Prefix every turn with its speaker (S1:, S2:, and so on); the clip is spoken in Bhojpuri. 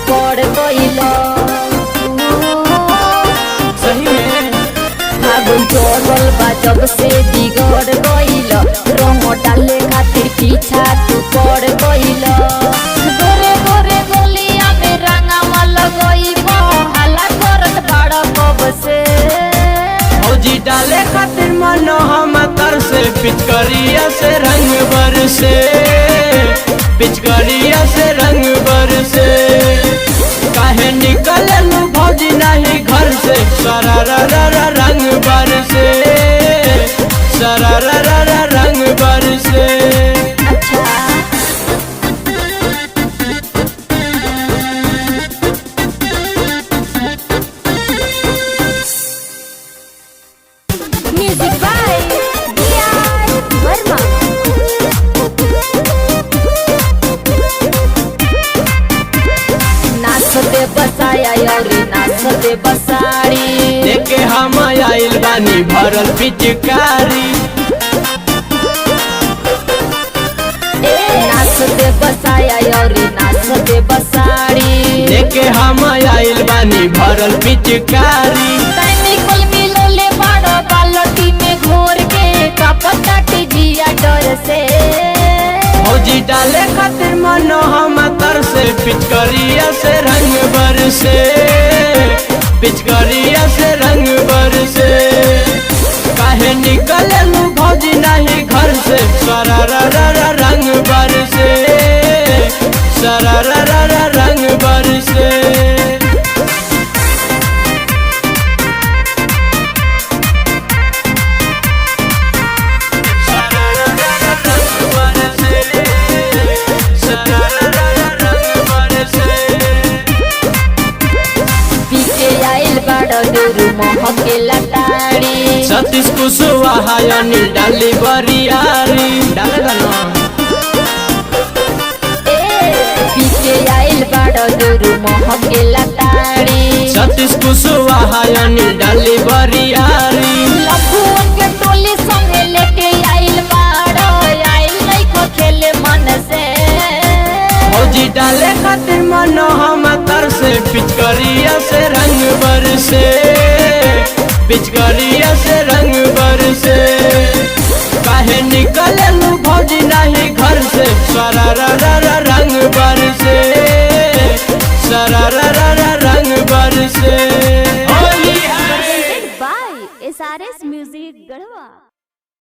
S1: पड़ गइलो।
S2: सही में
S1: फागुन चढ़ल बा जब से बिगड़ गइलो। रंग डाले खातिर पीछा तू पड़ गइलो। गोरे गोरे गोलिया में रंगावा लगइबो। हाला करत बड़ कब से
S2: फौजी डाले खातिर मन हम तर से पिचकारिया से रंग बरसे, पिचकारिया से रंग बरसे। काहे निकले लू फौजी नहीं घर से, सरारा रंग बरसे, सरारा रंग बरसे।
S1: अच्छा म्यूजिक बाय डीआर वर्मा। नाचते बसाया और नाचते बसाड़ी।
S2: देखे हम आइल बानी भरल पिचकारी।
S1: नाचते बसाया और नाचते बसाड़ी।
S2: देखे हम आइल बानी भरल पिचकारी।
S1: केमिकल मिलोले बड़ बाल्टी में घोर के कपटाटी जिया डर से।
S2: फौजी डाले खातिर मन हम तर से पिचकारिया से रंग बरसे, पिचकारिया से रंग बरसे। काहे निकले लू फौजी नहीं घर से, सरारा रंग बरसे, सरारा रंग बरसे।
S1: पीछे आइल बड़ डोरू महके लताड़ी।
S2: सतीश कुशवाहा अनिल डाली बरियारी। डालेगा ना
S1: पीछे आइल बड़ डोरू महके लताड़ी।
S2: सतीश कुशवाहा अनिल डाली बरियारी।
S1: लखुन के टोली संगे लेके आइल बड़ आइल लइको खेले मन से।
S2: फौजी डाले खातिर मन हम तर से पिचकारिया से रंग बरसे, पिचकारिया से रंग बरसे। काहे निकले लू फौजी नहीं घर से, सरारा रंग बरसे, सरारा रंग बरसे।
S1: By SRS music Garhwa.